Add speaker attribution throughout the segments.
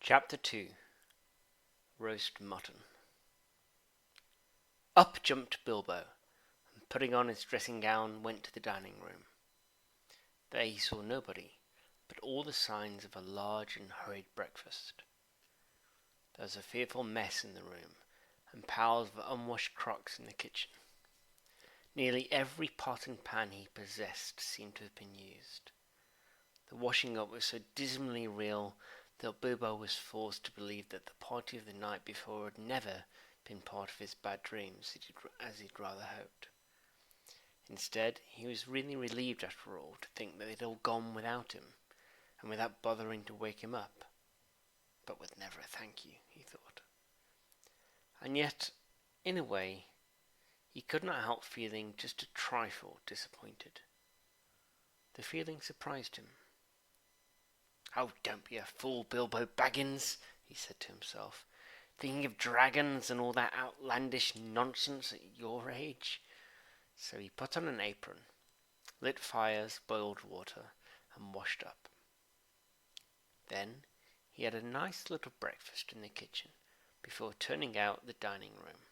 Speaker 1: Chapter 2. Roast Mutton. Up jumped Bilbo, and putting on his dressing gown, went to the dining room. There he saw nobody, but all the signs of a large and hurried breakfast. There was a fearful mess in the room, and piles of unwashed crocks in the kitchen. Nearly every pot and pan he possessed seemed to have been used. The washing up was so dismally real that Bilbo was forced to believe that the party of the night before had never been part of his bad dreams, as he'd rather hoped. Instead, he was really relieved after all to think that they'd all gone without him, and without bothering to wake him up. But with never a thank you, he thought. And yet, in a way, he could not help feeling just a trifle disappointed. The feeling surprised him. "Oh, don't be a fool, Bilbo Baggins," he said to himself, "thinking of dragons and all that outlandish nonsense at your age." So he put on an apron, lit fires, boiled water, and washed up. Then he had a nice little breakfast in the kitchen before turning out the dining room.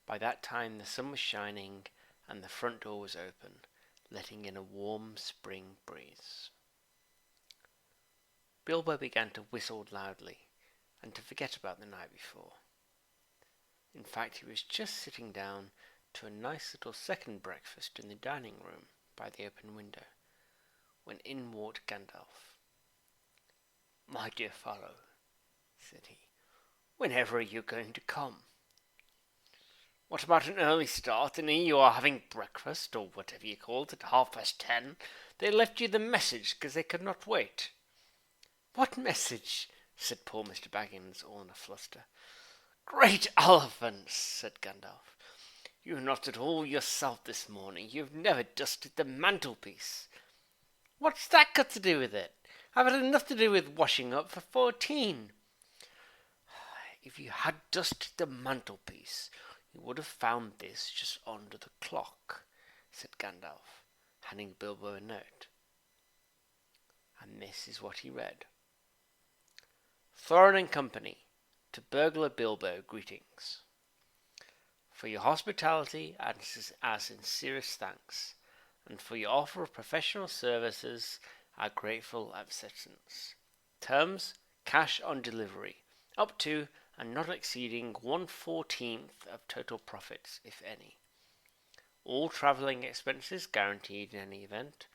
Speaker 1: By that time the sun was shining and the front door was open, letting in a warm spring breeze. Bilbo began to whistle loudly and to forget about the night before. In fact, he was just sitting down to a nice little second breakfast in the dining room by the open window, when in walked Gandalf. "My dear fellow," said he, "whenever are you going to come? What about an early start, and here you are having breakfast, or whatever you call it, at 10:30. They left you the message because they could not wait." "What message?" said poor Mr. Baggins, all in a fluster. "Great elephants!" said Gandalf. "You're not at all yourself this morning. You've never dusted the mantelpiece." "What's that got to do with it? I've had enough to do with washing up for 14. "If you had dusted the mantelpiece, you would have found this just under the clock," said Gandalf, handing Bilbo a note. And this is what he read. "Thorin and Company, to Burglar Bilbo, greetings. For your hospitality and our sincerest thanks, and for your offer of professional services, our grateful acceptance. Terms, cash on delivery, up to and not exceeding 1/14 of total profits, if any. All travelling expenses guaranteed in any event.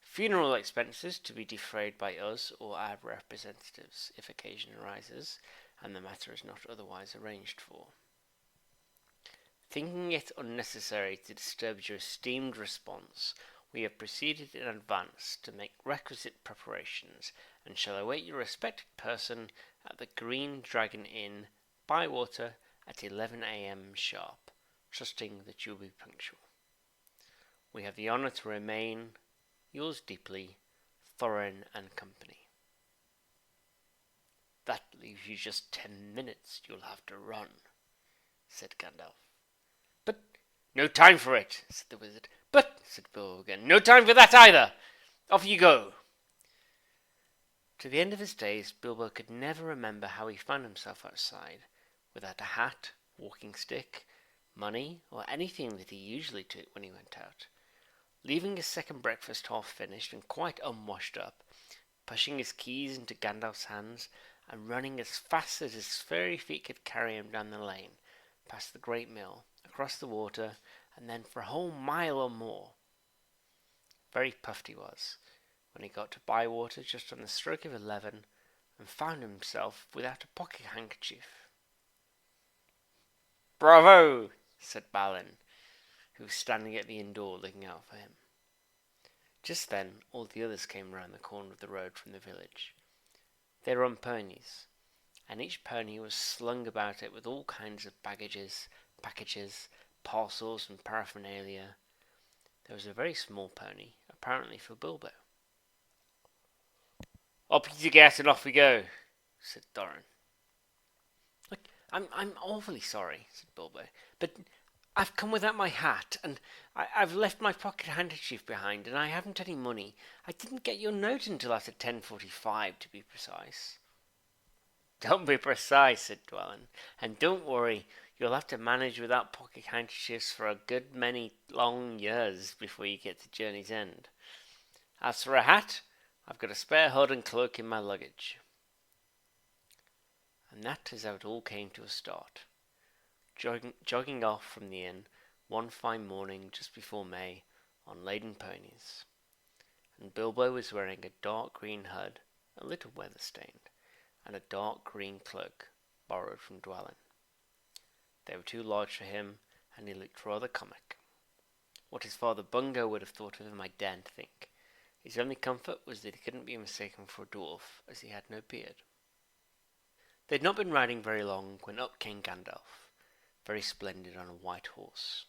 Speaker 1: Funeral expenses to be defrayed by us or our representatives if occasion arises and the matter is not otherwise arranged for. Thinking it unnecessary to disturb your esteemed response, we have proceeded in advance to make requisite preparations and shall await your respected person at the Green Dragon Inn, Bywater, at 11 a.m. sharp, trusting that you will be punctual. We have the honour to remain yours deeply, Thorin and Company." "That leaves you just 10 minutes. You'll have to run," said Gandalf. "But no time for it," said the wizard. "But," said Bilbo again, "no time for that either. Off you go." To the end of his days, Bilbo could never remember how he found himself outside, without a hat, walking stick, money, or anything that he usually took when he went out. Leaving his second breakfast half finished and quite unwashed up, pushing his keys into Gandalf's hands, and running as fast as his furry feet could carry him down the lane, past the great mill, across the water, and then for a whole mile or more. Very puffed he was, when he got to Bywater just on the stroke of 11, and found himself without a pocket handkerchief. "Bravo!" said Balin, who was standing at the inn door looking out for him. Just then all the others came round the corner of the road from the village. They were on ponies, and each pony was slung about it with all kinds of baggages, packages, parcels and paraphernalia. There was a very small pony, apparently for Bilbo. "Up you get and off we go," said Thorin. I'm awfully sorry," said Bilbo, "but I've come without my hat, and I've left my pocket handkerchief behind, and I haven't any money. I didn't get your note until after 10:45, to be precise." Don't be precise, said Dwellin, and don't worry, you'll have to manage without pocket handkerchiefs for a good many long years before you get to journey's end. As for a hat, I've got a spare hood and cloak in my luggage. And that is how it all came to a start. Jogging off from the inn one fine morning just before May on laden ponies, and Bilbo was wearing a dark green hood, a little weather-stained, and a dark green cloak borrowed from Dwellin. They were too large for him, and he looked rather comic. What his father Bungo would have thought of him I daren't think. His only comfort was that he couldn't be mistaken for a dwarf, as he had no beard. They had not been riding very long when up came Gandalf, very splendid on a white horse.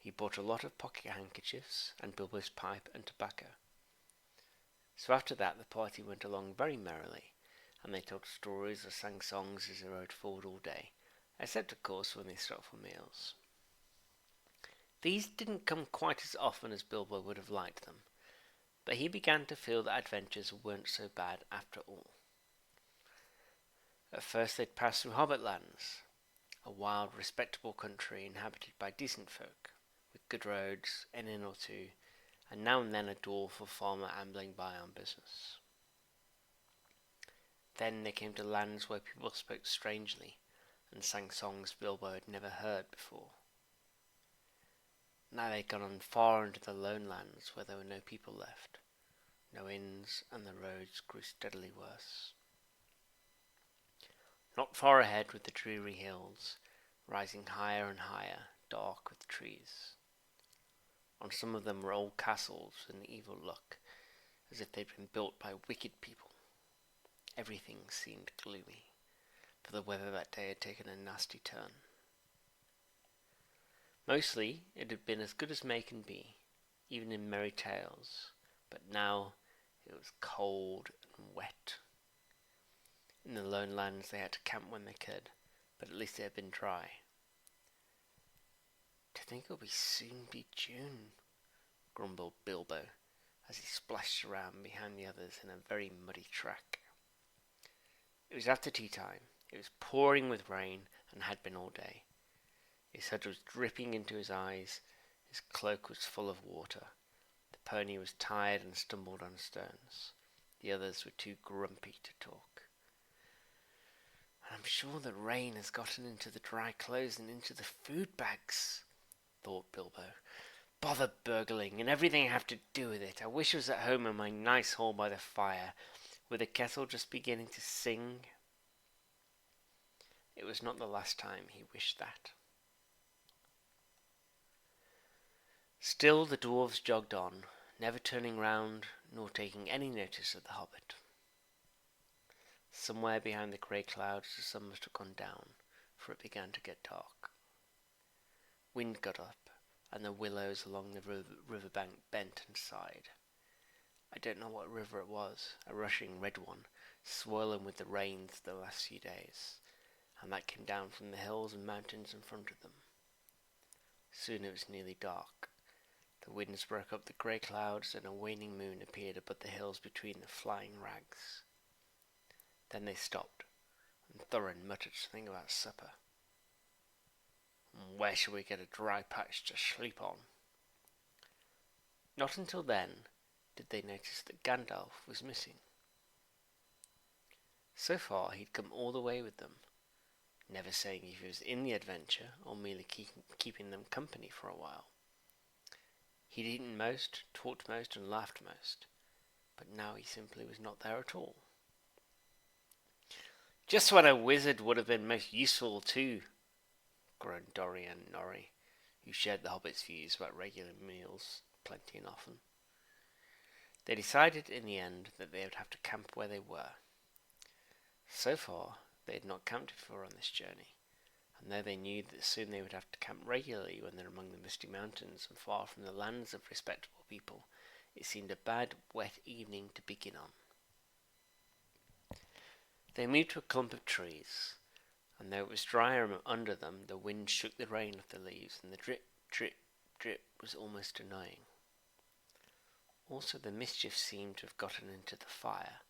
Speaker 1: He bought a lot of pocket handkerchiefs and Bilbo's pipe and tobacco. So after that the party went along very merrily, and they told stories or sang songs as they rode forward all day, except of course when they stopped for meals. These didn't come quite as often as Bilbo would have liked them, but he began to feel that adventures weren't so bad after all. At first they'd passed through Hobbit lands, a wild, respectable country inhabited by decent folk, with good roads, an inn or two, and now and then a dwarf or farmer ambling by on business. Then they came to lands where people spoke strangely, and sang songs Bilbo had never heard before. Now they'd gone on far into the lone lands where there were no people left, no inns, and the roads grew steadily worse. Not far ahead were the dreary hills, rising higher and higher, dark with trees. On some of them were old castles with an evil look, as if they'd been built by wicked people. Everything seemed gloomy, for the weather that day had taken a nasty turn. Mostly it had been as good as May can be, even in merry tales, but now it was cold and wet. In the lone lands they had to camp when they could, but at least it had been dry. "To think it'll soon be June," grumbled Bilbo, as he splashed around behind the others in a very muddy track. It was after tea time. It was pouring with rain, and had been all day. His hood was dripping into his eyes, his cloak was full of water, the pony was tired and stumbled on stones. The others were too grumpy to talk. "I'm sure the rain has gotten into the dry clothes and into the food bags," thought Bilbo. "Bother burgling and everything I have to do with it. I wish I was at home in my nice hole by the fire, with the kettle just beginning to sing." It was not the last time he wished that. Still the dwarves jogged on, never turning round nor taking any notice of the hobbit. Somewhere behind the grey clouds the sun must have gone down, for it began to get dark. Wind got up, and the willows along the river bank bent and sighed. I don't know what river it was, a rushing red one, swollen with the rains of the last few days, and that came down from the hills and mountains in front of them. Soon it was nearly dark. The winds broke up the grey clouds, and a waning moon appeared above the hills between the flying rags. Then they stopped, and Thorin muttered something about supper. "Where shall we get a dry patch to sleep on?" Not until then did they notice that Gandalf was missing. So far he'd come all the way with them, never saying if he was in the adventure or merely keeping them company for a while. He'd eaten most, talked most, and laughed most, but now he simply was not there at all. "Just when a wizard would have been most useful too," groaned Dori and Nori, who shared the hobbit's views about regular meals plenty and often. They decided in the end that they would have to camp where they were. So far they had not camped before on this journey, and though they knew that soon they would have to camp regularly when they were among the misty mountains and far from the lands of respectable people, it seemed a bad, wet evening to begin on. They moved to a clump of trees, and though it was drier under them, the wind shook the rain off the leaves, and the drip, drip, drip was almost annoying. Also, the mischief seemed to have gotten into the fire.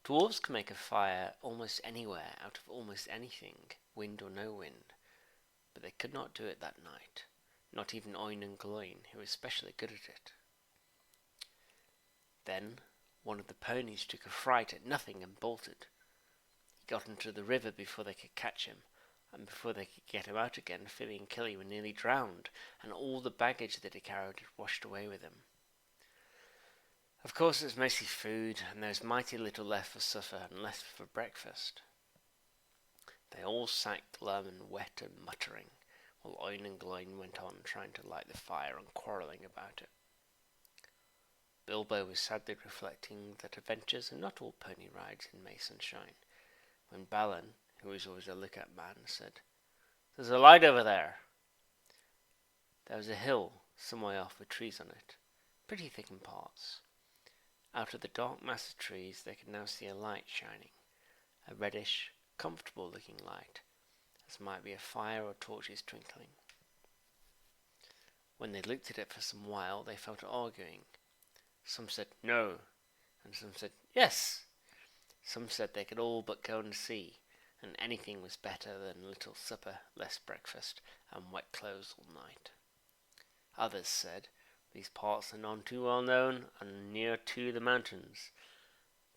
Speaker 1: Dwarves can make a fire almost anywhere out of almost anything, wind or no wind, but they could not do it that night, not even Oin and Gloin, who were especially good at it. Then one of the ponies took a fright at nothing and bolted. He got into the river before they could catch him, and before they could get him out again, Philly and Killy were nearly drowned, and all the baggage that he carried had washed away with him. Of course, it was mostly food, and there was mighty little left for supper and less for breakfast. They all sat glum and wet and muttering, while Oin and Gloin went on trying to light the fire and quarrelling about it. Bilbo was sadly reflecting that adventures are not all pony rides in May sunshine, when Balin, who was always a look-at man, said, "There's a light over there." There was a hill some way off with trees on it, pretty thick in parts. Out of the dark mass of trees they could now see a light shining, a reddish, comfortable-looking light, as might be a fire or torches twinkling. When they looked at it for some while, they fell to arguing. Some said no, and some said yes. Some said they could all but go and see, and anything was better than little supper, less breakfast, and wet clothes all night. Others said, "These parts are none too well known, and near to the mountains.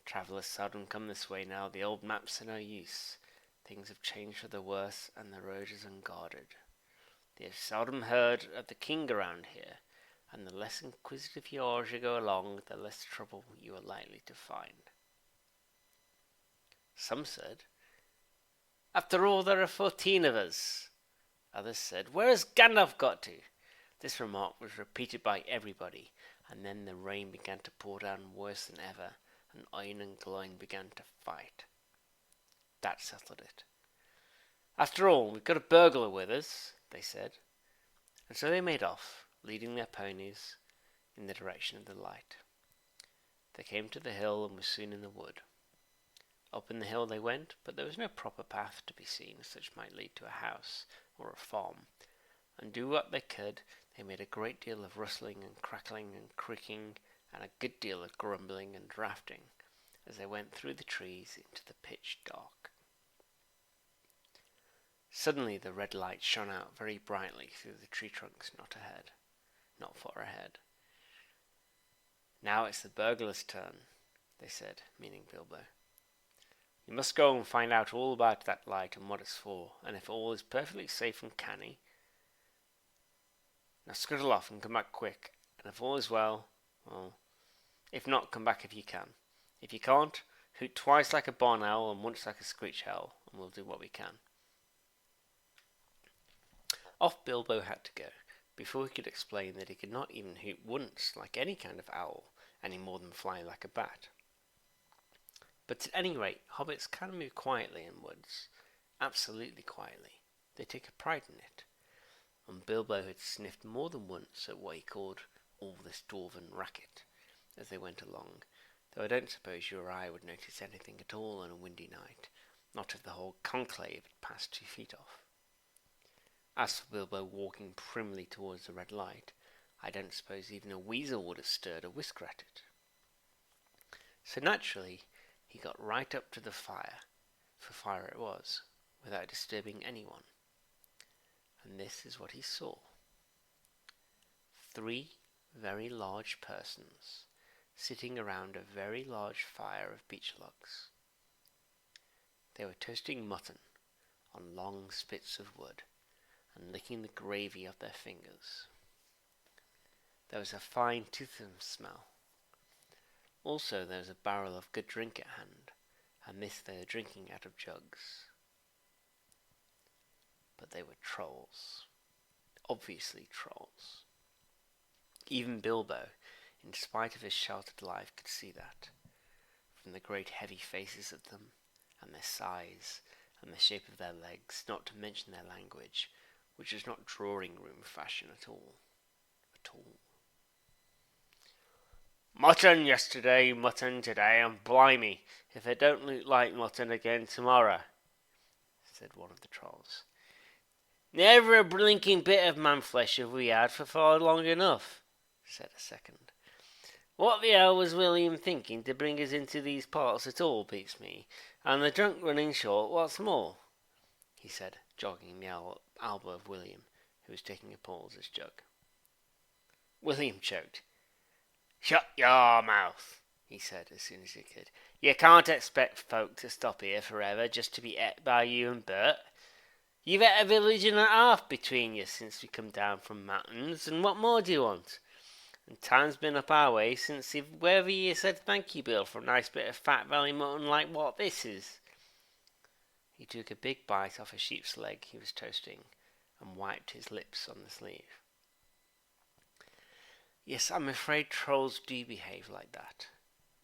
Speaker 1: Travellers seldom come this way now, the old maps are no use. Things have changed for the worse, and the road is unguarded. They have seldom heard of the king around here, and the less inquisitive you are as you go along, the less trouble you are likely to find." Some said, "After all, there are 14 of us." Others said, "Where has Gandalf got to?" This remark was repeated by everybody, and then the rain began to pour down worse than ever, and Oin and Gloin began to fight. That settled it. "After all, we've got a burglar with us," they said, and so they made off, leading their ponies in the direction of the light. They came to the hill and were soon in the wood. Up in the hill they went, but there was no proper path to be seen, such might lead to a house or a farm, and do what they could, they made a great deal of rustling and crackling and creaking, and a good deal of grumbling and drafting, as they went through the trees into the pitch dark. Suddenly the red light shone out very brightly through the tree trunks not far ahead. "Now it's the burglar's turn," they said, meaning Bilbo. "You must go and find out all about that light and what it's for, and if all is perfectly safe and canny. Now scuttle off and come back quick, and if all is well, if not, come back if you can. If you can't, hoot twice like a barn owl and once like a screech owl, and we'll do what we can." Off Bilbo had to go, before he could explain that he could not even hoot once like any kind of owl, any more than fly like a bat. But at any rate, hobbits can move quietly in woods, absolutely quietly. They take a pride in it, and Bilbo had sniffed more than once at what he called all this dwarven racket as they went along, though I don't suppose you or I would notice anything at all on a windy night, not if the whole conclave had passed 2 feet off. As for Bilbo walking primly towards the red light, I don't suppose even a weasel would have stirred a whisker at it. So naturally, he got right up to the fire, for fire it was, without disturbing anyone. And this is what he saw. 3 very large persons sitting around a very large fire of beech logs. They were toasting mutton on long spits of wood, and licking the gravy off their fingers. There was a fine toothsome smell. Also there was a barrel of good drink at hand, and this they were drinking out of jugs. But they were trolls. Obviously trolls. Even Bilbo, in spite of his sheltered life, could see that, from the great heavy faces of them, and their size, and the shape of their legs, not to mention their language, which was not drawing-room fashion at all. "Mutton yesterday, mutton today, and blimey, if they don't look like mutton again tomorrow," said one of the trolls. "Never a blinking bit of man-flesh have we had for far long enough," said a second. What the hell was William thinking to bring us into these parts at all, beats me, and the drunk running short, what's more," he said, jogging the elbow of William, who was taking a pull at his jug. William choked. "Shut your mouth," he said as soon as he could. "You can't expect folk to stop here forever just to be et by you and Bert. You've et a village and a half between you since we come down from Mutton's, and what more do you want? And time's been up our way since wherever you said thank you, Bill, for a nice bit of fat valley mutton like what this is." He took a big bite off a sheep's leg he was toasting and wiped his lips on the sleeve. "Yes, I'm afraid trolls do behave like that,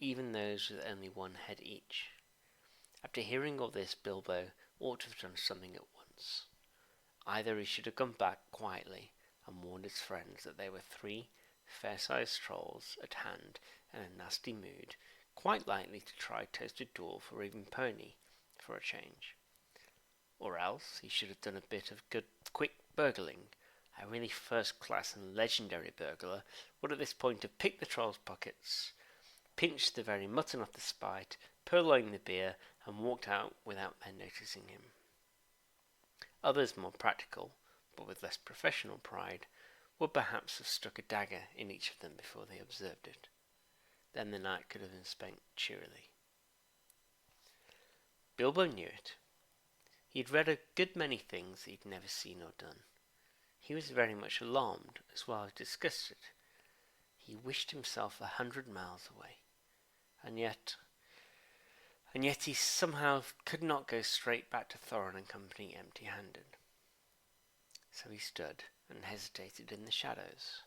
Speaker 1: even those with only one head each." After hearing all this, Bilbo ought to have done something at once. Either he should have gone back quietly and warned his friends that there were 3 fair-sized trolls at hand in a nasty mood, quite likely to try toasted dwarf or even pony for a change. Or else he should have done a bit of good quick burgling. A really first-class and legendary burglar would at this point have picked the troll's pockets, pinched the very mutton off the spite, purloined the beer, and walked out without their noticing him. Others, more practical, but with less professional pride, would perhaps have stuck a dagger in each of them before they observed it. Then the night could have been spent cheerily. Bilbo knew it. He had read a good many things he'd never seen or done. He was very much alarmed as well as disgusted. He wished himself 100 miles away, and yet he somehow could not go straight back to Thorin and company empty-handed. So he stood and hesitated in the shadows.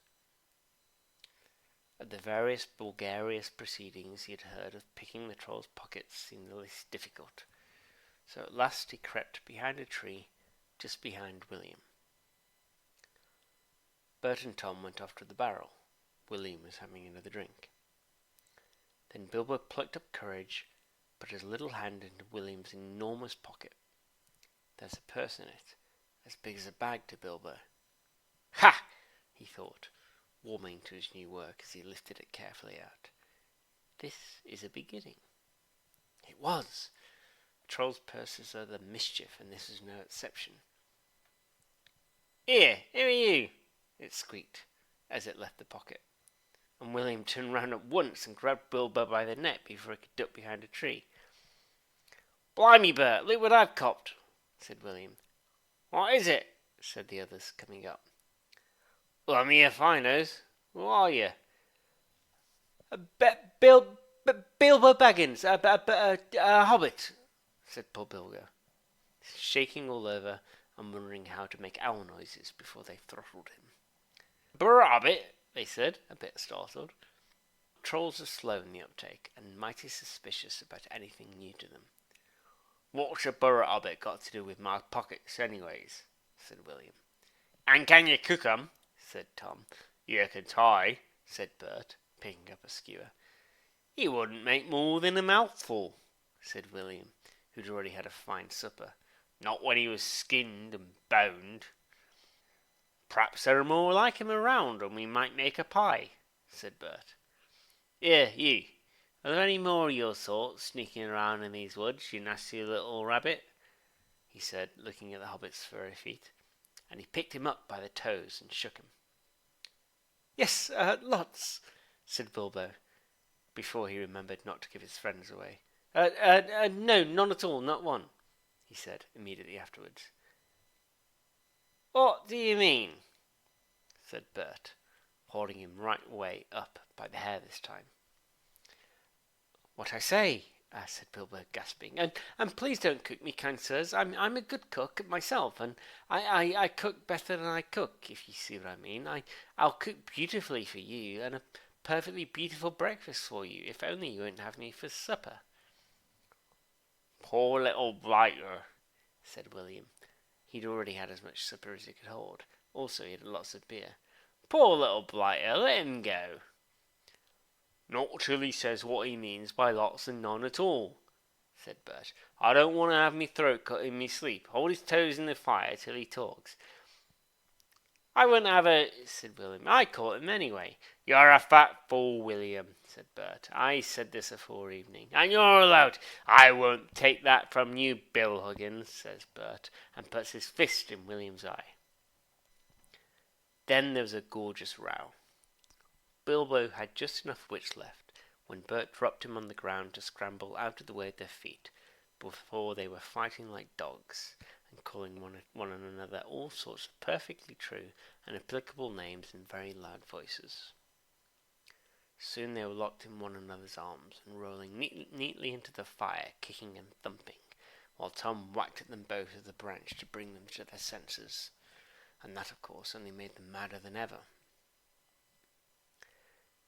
Speaker 1: At the various bulgarious proceedings he had heard of picking the troll's pockets seemed the least difficult, so at last he crept behind a tree just behind William. Bert and Tom went off to the barrel. William was having another drink. Then Bilbo plucked up courage, put his little hand into William's enormous pocket. "There's a purse in it, as big as a bag to Bilbo." "Ha!" he thought, warming to his new work as he lifted it carefully out. "This is a beginning." It was. Trolls' purses are the mischief, and this was no exception. Here are you," it squeaked as it left the pocket, and William turned round at once and grabbed Bilbo by the neck before he could duck behind a tree. "Blimey, Bert, look what I've copped," said William. "What is it?" said the others, coming up. "Well, I'm here, finos. Who are you?" "Bilbo Baggins, a Hobbit," said poor Bilbo, shaking all over and wondering how to make owl noises before they throttled him. "Hobbit," they said, a bit startled. Trolls are slow in the uptake and mighty suspicious about anything new to them. "What's a Hobbit got to do with my pockets, anyways?" said William. "And can you cook 'em?" said Tom. "You can tie," said Bert, picking up a skewer. "You wouldn't make more than a mouthful," said William, who'd already had a fine supper. "Not when he was skinned and boned." "Perhaps there are more like him around, and we might make a pie," said Bert. "Here, you, are there any more of your sort sneaking around in these woods, you nasty little rabbit?" he said, looking at the Hobbit's furry feet, and he picked him up by the toes and shook him. "Yes, lots," said Bilbo, before he remembered not to give his friends away. No, none at all, not one," he said immediately afterwards. "What do you mean?" said Bert, holding him right way up by the hair this time. "What I say," said Bilbo, gasping. And please don't cook me, kind sirs. I'm a good cook myself, and I cook better than I cook, if you see what I mean. I'll cook beautifully for you, and a perfectly beautiful breakfast for you, if only you won't have me for supper." "Poor little blighter," said William. He'd already had as much supper as he could hold. Also, he had lots of beer. "Poor little blighter, let him go." "Not till he says what he means by lots and none at all," said Bert. "I don't want to have me throat cut in me sleep. Hold his toes in the fire till he talks." "I wouldn't have a," said William. "I caught him anyway." "You're a fat fool, William," said Bert. "I said this afore evening, and you're allowed." "I won't take that from you, Bill Huggins," says Bert, and puts his fist in William's eye. Then there was a gorgeous row. Bilbo had just enough wits left when Bert dropped him on the ground to scramble out of the way of their feet before they were fighting like dogs and calling one another all sorts of perfectly true and applicable names in very loud voices. Soon they were locked in one another's arms and rolling neatly into the fire, kicking and thumping, while Tom whacked at them both with a branch to bring them to their senses, and that, of course, only made them madder than ever.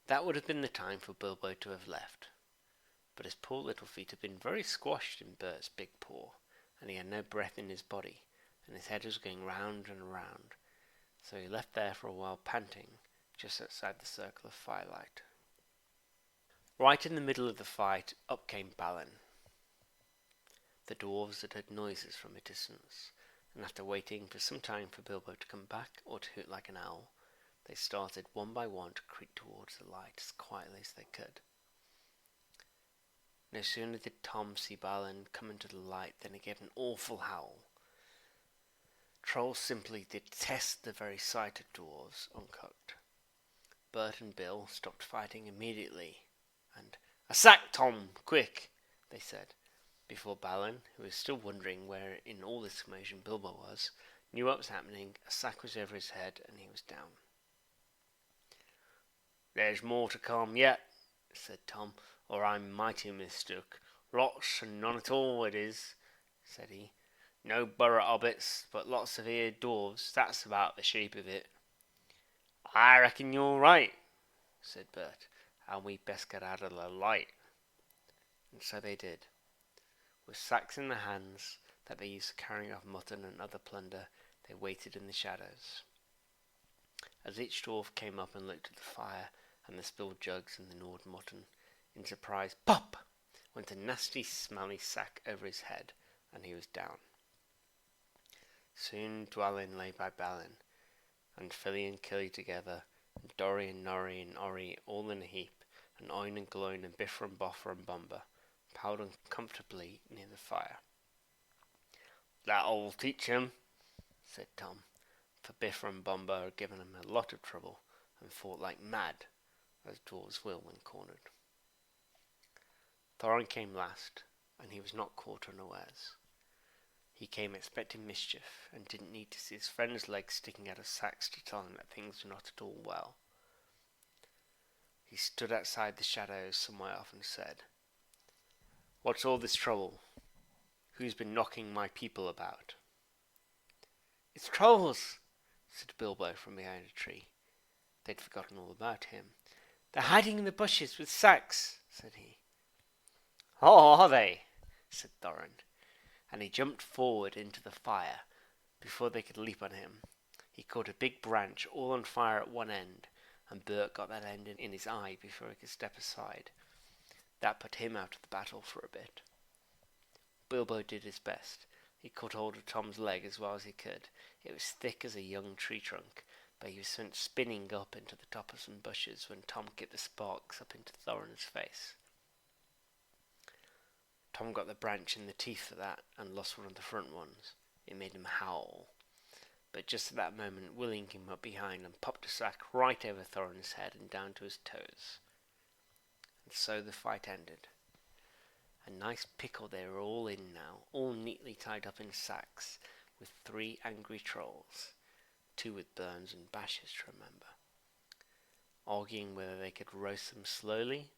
Speaker 1: That would have been the time for Bilbo to have left, but his poor little feet had been very squashed in Bert's big paw, and he had no breath in his body, and his head was going round and round, so he left there for a while panting, just outside the circle of firelight. Right in the middle of the fight, up came Balin. The dwarves had heard noises from a distance, and after waiting for some time for Bilbo to come back or to hoot like an owl, they started one by one to creep towards the light as quietly as they could. No sooner did Tom see Balin come into the light than he gave an awful howl. Trolls simply detest the very sight of dwarves uncooked. Bert and Bill stopped fighting immediately, and "A sack, Tom, quick!" they said, before Balin, who was still wondering where in all this commotion Bilbo was, knew what was happening. A sack was over his head, and he was down. "There's more to come yet," said Tom, "or I'm mighty mistook. Lots and none at all it is," said he. "No burra hobbits, but lots of eared dwarves, that's about the shape of it." "I reckon you're right," said Bert, "and we'd best get out of the light." And so they did. With sacks in their hands that they used for carrying off mutton and other plunder, they waited in the shadows. As each dwarf came up and looked at the fire and the spilled jugs and the gnawed mutton, in surprise, pop! went a nasty, smelly sack over his head, and he was down. Soon Dwalin lay by Balin, and Filly and Killy together, and Dorry and Norry and Orry all in a heap, and Oin and Gloin and Biffer and Boffer and Bumber piled uncomfortably near the fire. "That'll teach him," said Tom, for Biffer and Bumber had given him a lot of trouble and fought like mad, as dwarves will when cornered. Thorin came last, and he was not caught unawares. He came expecting mischief, and didn't need to see his friend's legs sticking out of sacks to tell him that things were not at all well. He stood outside the shadows some way off and said, "What's all this trouble? Who's been knocking my people about?" "It's trolls," said Bilbo from behind a tree. They'd forgotten all about him. "They're hiding in the bushes with sacks," said he. "Oh, are they?" said Thorin, and he jumped forward into the fire. Before they could leap on him, he caught a big branch all on fire at one end, and Bert got that end in his eye before he could step aside. That put him out of the battle for a bit. Bilbo did his best. He caught hold of Tom's leg as well as he could. It was thick as a young tree trunk, but he was sent spinning up into the top of some bushes when Tom kicked the sparks up into Thorin's face. Tom got the branch in the teeth for that, and lost one of the front ones. It made him howl. But just at that moment, William came up behind and popped a sack right over Thorin's head and down to his toes. And so the fight ended. A nice pickle they were all in now, all neatly tied up in sacks, with 3 angry trolls, 2 with burns and bashes to remember, arguing whether they could roast them slowly,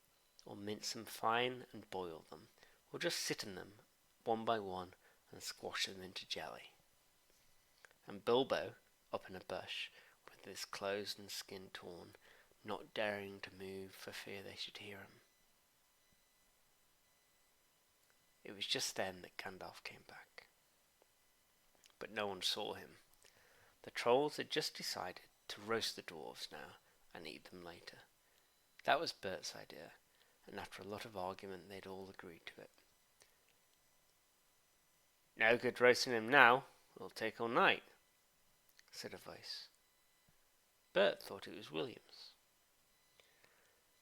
Speaker 1: or mince them fine and boil them, or just sit in them, one by one, and squash them into jelly. And Bilbo, up in a bush, with his clothes and skin torn, not daring to move for fear they should hear him. It was just then that Gandalf came back. But no one saw him. The trolls had just decided to roast the dwarves now, and eat them later. That was Bert's idea, and after a lot of argument they'd all agreed to it. "No good roasting him now, it'll take all night," said a voice. Bert thought it was William's.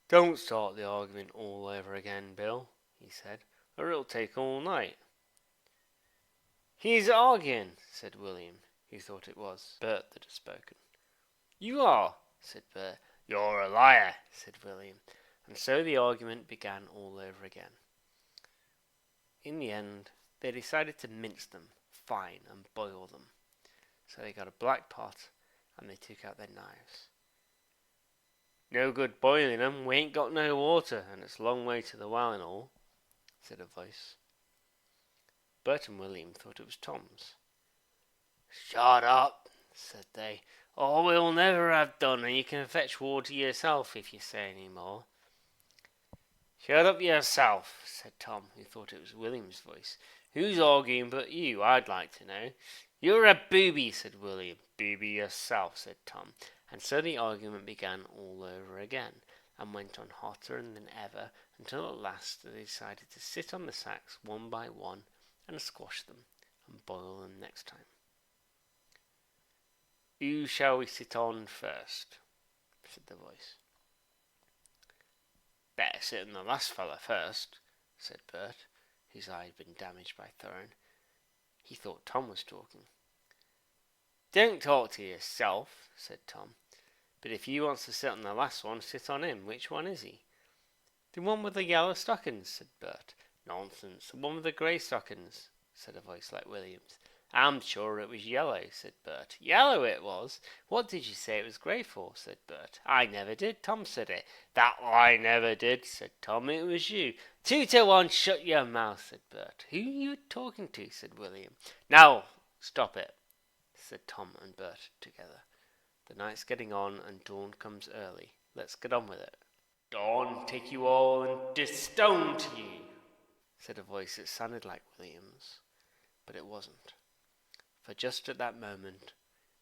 Speaker 1: "Don't start the argument all over again, Bill," he said, "or it'll take all night." "He's arguing," said William, who thought it was Bert that had spoken. "You are," said Bert. "You're a liar," said William, and so the argument began all over again. In the end, they decided to mince them fine and boil them. So they got a black pot, and they took out their knives. "No good boiling 'em, we ain't got no water, and it's a long way to the well and all," said a voice. Bert and William thought it was Tom's. "Shut up," said they, "or we'll never have done, and you can fetch water yourself if you say any more." "Shut up yourself," said Tom, who thought it was William's voice. "Who's arguing but you, I'd like to know?" "You're a booby," said William. "Booby yourself," said Tom. And so the argument began all over again, and went on hotter than ever, until at last they decided to sit on the sacks one by one, and squash them, and boil them next time. "Who shall we sit on first?" said the voice. "Better sit on the last fellow first," said Bert, whose eye had been damaged by throwing. He thought Tom was talking. "Don't talk to yourself," said Tom. "But if you wants to sit on the last one, sit on him. Which one is he?" "The one with the yellow stockings," said Bert. "Nonsense, the one with the grey stockings," said a voice like William's. "I'm sure it was yellow," said Bert. "Yellow it was? What did you say it was grey for?" said Bert. "I never did. Tom said it." "That I never did," said Tom. "It was you." "2 to 1, shut your mouth," said Bert. "Who are you talking to?" said William. "Now, stop it," said Tom and Bert together. "The night's getting on, and dawn comes early. Let's get on with it." "Dawn take you all and disown to you," said a voice that sounded like William's, but it wasn't. For just at that moment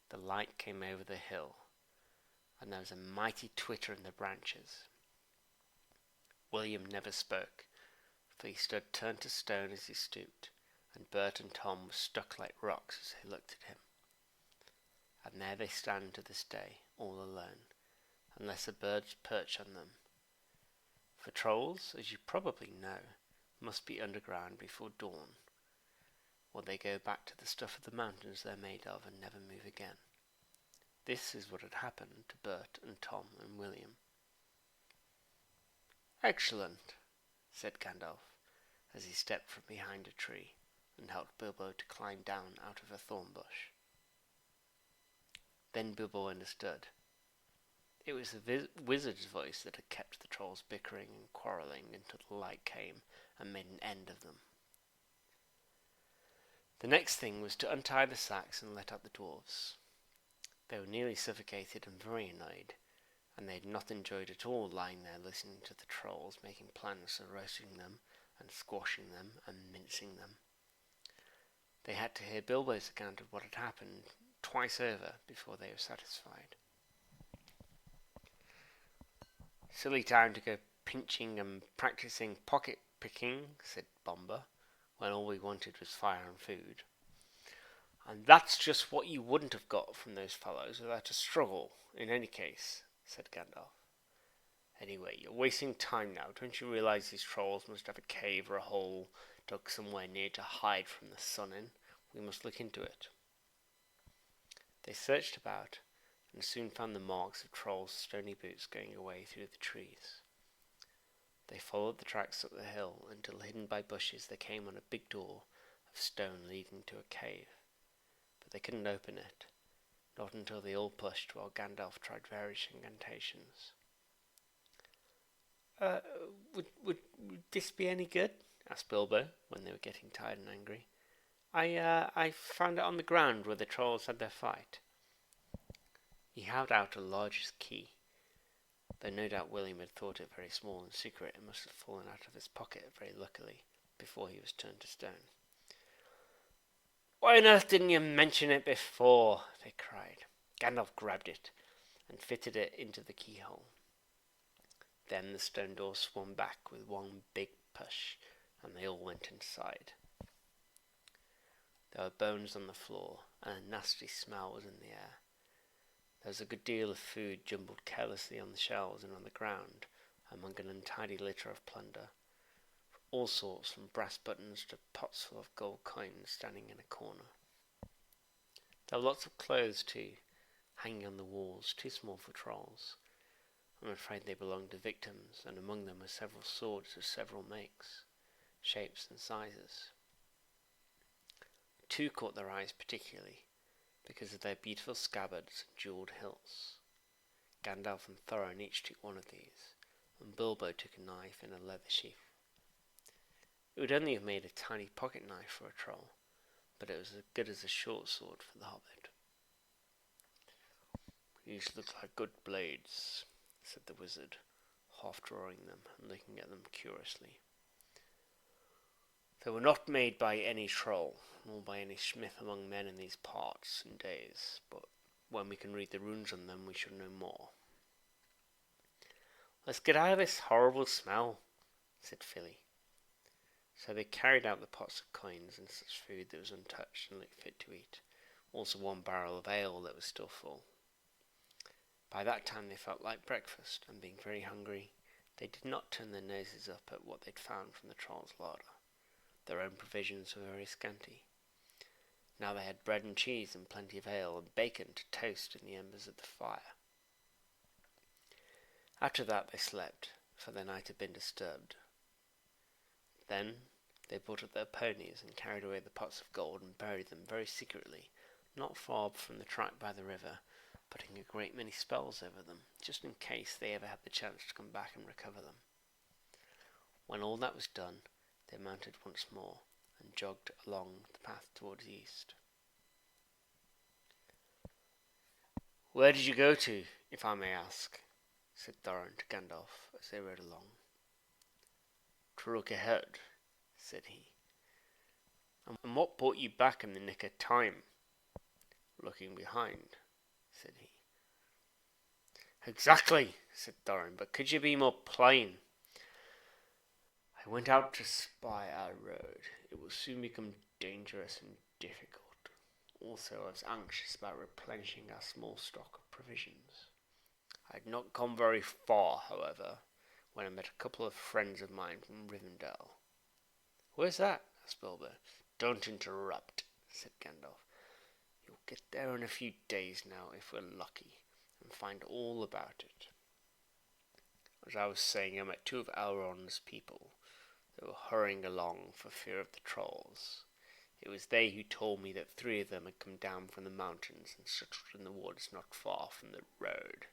Speaker 1: the light came over the hill, and there was a mighty twitter in the branches. William never spoke, for he stood turned to stone as he stooped, and Bert and Tom were stuck like rocks as they looked at him. And there they stand to this day, all alone, unless a bird perch on them. For trolls, as you probably know, must be underground before dawn, or they go back to the stuff of the mountains they're made of and never move again. This is what had happened to Bert and Tom and William. "Excellent," said Gandalf, as he stepped from behind a tree and helped Bilbo to climb down out of a thorn bush. Then Bilbo understood. It was the wizard's voice that had kept the trolls bickering and quarrelling until the light came and made an end of them. The next thing was to untie the sacks and let out the dwarfs. They were nearly suffocated and very annoyed, and they had not enjoyed at all lying there listening to the trolls making plans for roasting them and squashing them and mincing them. They had to hear Bilbo's account of what had happened twice over before they were satisfied. "Silly time to go pinching and practising pocket picking," said Bomber, "when all we wanted was fire and food." "And that's just what you wouldn't have got from those fellows without a struggle, in any case," said Gandalf. "Anyway, you're wasting time now. Don't you realize these trolls must have a cave or a hole dug somewhere near to hide from the sun in? We must look into it." They searched about, and soon found the marks of trolls' stony boots going away through the trees. They followed the tracks up the hill until, hidden by bushes, they came on a big door of stone leading to a cave. But they couldn't open it, not until they all pushed while Gandalf tried various incantations. Would this be any good?" asked Bilbo, when they were getting tired and angry. I found it on the ground where the trolls had their fight." He held out a large key. Though no doubt William had thought it very small and secret, it must have fallen out of his pocket very luckily before he was turned to stone. "Why on earth didn't you mention it before?" they cried. Gandalf grabbed it and fitted it into the keyhole. Then the stone door swung back with one big push, and they all went inside. There were bones on the floor, and a nasty smell was in the air. There was a good deal of food jumbled carelessly on the shelves and on the ground, among an untidy litter of plunder, all sorts from brass buttons to pots full of gold coins standing in a corner. There were lots of clothes too, hanging on the walls, too small for trolls. I'm afraid they belonged to victims, and among them were several swords of several makes, shapes and sizes. Two caught their eyes particularly, because of their beautiful scabbards and jewelled hilts. Gandalf and Thorin each took one of these, and Bilbo took a knife in a leather sheath. It would only have made a tiny pocket knife for a troll, but it was as good as a short sword for the hobbit. "These look like good blades," said the wizard, half drawing them and looking at them curiously. "They were not made by any troll, nor by any smith among men in these parts and days, but when we can read the runes on them we shall know more." "Let's get out of this horrible smell," said Philly. So they carried out the pots of coins and such food that was untouched and looked fit to eat, also one barrel of ale that was still full. By that time they felt like breakfast, and being very hungry, they did not turn their noses up at what they'd found from the troll's larder. Their own provisions were very scanty. Now they had bread and cheese and plenty of ale and bacon to toast in the embers of the fire. After that they slept, for their night had been disturbed. Then they brought up their ponies and carried away the pots of gold and buried them very secretly, not far from the track by the river, putting a great many spells over them, just in case they ever had the chance to come back and recover them. When all that was done, they mounted once more and jogged along the path towards the east. "Where did you go to, if I may ask?" said Thorin to Gandalf as they rode along. "To look ahead," said he. "And what brought you back in the nick of time?" "Looking behind," said he. "Exactly," said Thorin, "but could you be more plain?" "I went out to spy our road. It will soon become dangerous and difficult. Also, I was anxious about replenishing our small stock of provisions. I had not gone very far, however, when I met a couple of friends of mine from Rivendell." "Where's that?" asked Bilbo. "Don't interrupt," said Gandalf. "You'll get there in a few days now, if we're lucky, and find all about it. As I was saying, I met two of Elrond's people. They were hurrying along for fear of the trolls. It was they who told me that 3 of them had come down from the mountains and settled in the woods not far from the road.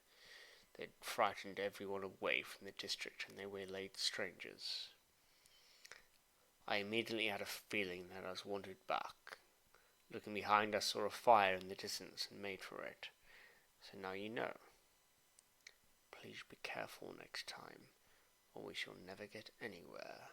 Speaker 1: They'd frightened everyone away from the district, and they waylaid strangers. I immediately had a feeling that I was wanted back. Looking behind, I saw a fire in the distance and made for it. So now you know. Please be careful next time, or we shall never get anywhere."